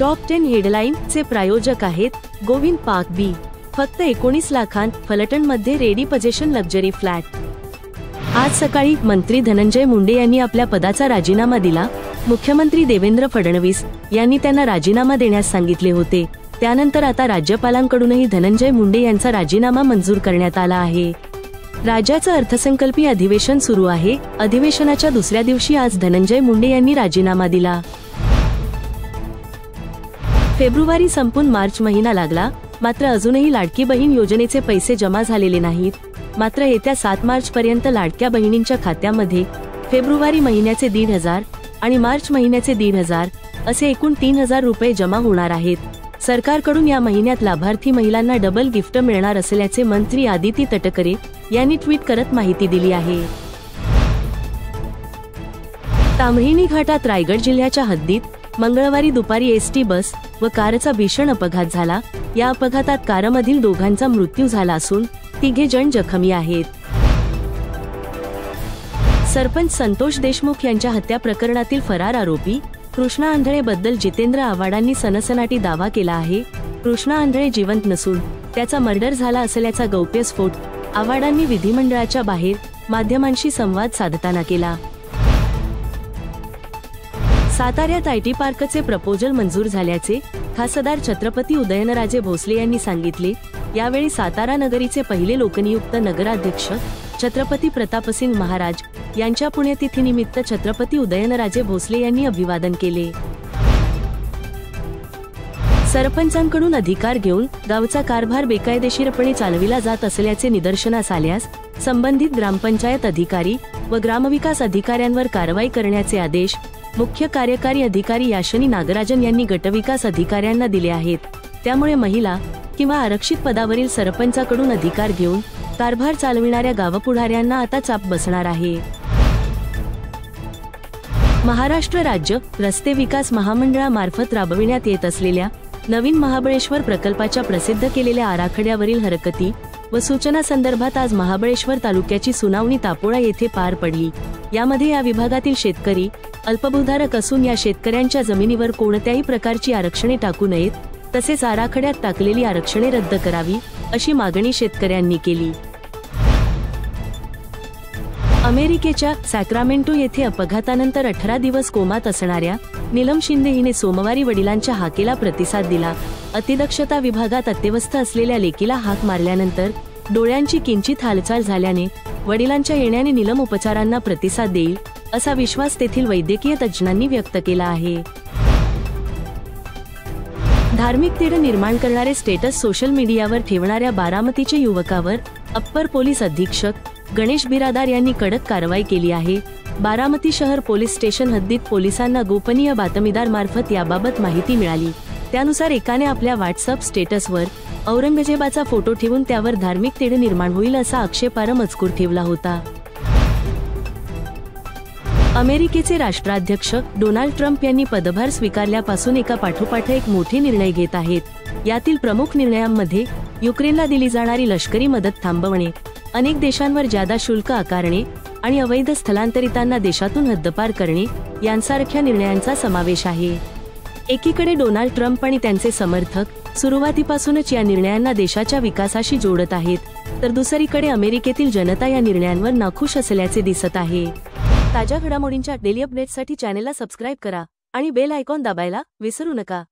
Top 10 हेडलाईनचे प्रायोजक आहेत Govind park बी. फक्त 19 लाखांत फलटणमध्ये रेडी पोझिशन लक्झरी फ्लॅट. आज सकाळी मंत्री धनंजय मुंडे यांनी आपल्या पदाचा राजीनामा दिला. मुख्यमंत्री देवेंद्र फडणवीस यांनी त्यांना राजीनामा देण्यास सांगितले होते. त्यानंतर आता राज्यपालांकडूनही धनंजय मुंडे यांचा राजीनामा मंजूर करण्यात आला आहे. राज्याचं अर्थसंकल्पीय अधिवेशन सुरू आहे. अधिवेशनाच्या दुसऱ्या दिवशी आज धनंजय मुंडे यांनी राजीनामा दिला. फेब्रुवारी संपून मार्च महिना लागला, मात्र अजूनही लाडकी बहीण योजनेचे पैसे जमा झालेले नाहीत. मात्र येत्या 7 मार्च पर्यंत लाडक्या बहिणींच्या खात्यामध्ये फेब्रुवारी महिन्याचे 1,500 आणि मार्च महिन्याचे 1,500 असे एकूण 3,000 रुपये जमा होणार आहेत. सरकारकडून या महिन्यात लाभार्थी महिलांना डबल गिफ्ट मिळणार असल्याचे मंत्री आदिती तटकरे यांनी ट्विट करत माहिती दिली आहे. ताम्हिणी घाटात रायगड जिल्ह्याच्या हद्दीत मंगळवारी दुपारी एसटी बस व कारचा भीषण अपघात झाला. या अपघातात कारमधील दोघांचा मृत्यू झाला असून 3 जण जखमी आहेत. सरपंच संतोष देशमुख यांच्या हत्या प्रकरणातील फरार आरोपी कृष्णा आंधळे बद्दल जितेंद्र आव्हाडांनी सनसनाटी दावा केला आहे. कृष्णा आंधळे जिवंत नसून त्याचा मर्डर झाला असल्याचा गौप्यस्फोट आव्हाडांनी विधिमंडळाच्या बाहेर माध्यमांशी संवाद साधताना केला. साताऱ्यात आयटी पार्कचे प्रपोजल मंजूर झाल्याचे खासदार छत्रपती उदयनराजे भोसले यांनी सांगितले. यावेळी सातारा नगरीचे पहिले लोकनियुक्त नगराध्यक्ष छत्रपती प्रतापसिंग महाराज यांच्या पुण्यतिथीनिमित्त छत्रपती उदयनराजे भोसले यांनी अभिवादन केले. सरपंचांकडून अधिकार घेऊन गावचा कारभार बेकायदेशीरपणे चालविला जात असल्याचे निदर्शनास आल्यास संबंधित ग्रामपंचायत अधिकारी व ग्रामविकास अधिकाऱ्यांवर कारवाई करण्याचे आदेश मुख्य कार्यकारी अधिकारी याशनी नागराजन यांनी गटविकास अधिकाऱ्यांना दिले आहेत. त्यामुळे महिला किंवा आरक्षित पदावरील सरपंचाकडून अधिकार घेऊन कारभार चालविणाऱ्या गावपुढाऱ्यांना आता चाप बसणार आहे. महाराष्ट्र राज्य रस्ते विकास महामंडळामार्फत राबविण्यात येत असलेल्या नवीन महाबळेश्वर प्रकल्पाच्या प्रसिद्ध केलेल्या आराखड्यावरील हरकती व सूचना संदर्भात आज महाबळेश्वर तालुक्याची सुनावणी तापोळा येथे पार पडली. यामध्ये या विभागातील शेतकरी अल्पभूधारक असून या शेतकऱ्यांच्या जमिनीवर कोणत्याही प्रकारची आरक्षणे टाकू नयेत, तसेच आराखड्यात टाकलेली आरक्षणे रद्द करावी अशी मागणी शेतकऱ्यांनी केली. अमेरिकेच्या सॅक्रामेंटो येथे अपघातानंतर 18 दिवस कोमात असणाऱ्या नीलम शिंदे हिने सोमवारी वडिलांच्या हाकेला प्रतिसाद दिला. अतिदक्षता विभागात अत्यवस्थ असलेल्या लेकीला हाक मारल्यानंतर डोळ्यांची किंचित हालचाल झाल्याने वडिलांच्या येण्याने नीलम उपचारांना प्रतिसाद देईल असा विश्वास तेथील वैद्यकीय तज्ज्ञांनी व्यक्त केला आहे. धार्मिक तेढ निर्माण करणारे स्टेटस सोशल मीडियावर ठेवणाऱ्या बारामतीच्या युवकावर अप्पर पोलीस अधीक्षक गणेश बिरादार यांनी कडक कारवाई केली आहे. बारामती शहर पोलीस स्टेशन हद्दीत पोलिसांना गोपनीय बातमीदार मार्फत याबाबत माहिती मिळाली. त्यानुसार एकाने आपल्या व्हॉट्सअप स्टेटसवर औरंगजेबाचा फोटो ठेवून त्यावर धार्मिक तेढ निर्माण होईल असा आक्षेपार्ह मजकूर ठेवला होता. अमेरिकेचे राष्ट्राध्यक्ष डोनाल्ड ट्रम्प यांनी पदभार स्वीकारल्यापासून एका पाठोपाठ एक मोठे निर्णय घेत आहेत. यातील प्रमुख निर्णयांमध्ये युक्रेनला दिली जाणारी लष्करी मदत थांबवणे, अनेक देशांवर जादा शुल्क आकारणे आणि अवैध स्थलांतरितांना देशातून हद्दपार करणे यांसारख्या निर्णयांचा समावेश आहे. एकीकडे डोनाल्ड ट्रम्प आणि त्यांचे समर्थक सुरुवातीपासूनच या निर्णयांना देशाच्या विकासाशी जोडत आहेत, तर दुसरीकडे अमेरिकेतील जनता या निर्णयांवर नाखुश असल्याचे दिसत आहे. ताज्या घडामोडींच्या डेली अपडेट्ससाठी चॅनेलला सबस्क्राईब करा आणि बेल आयकॉन दाबायला विसरू नका.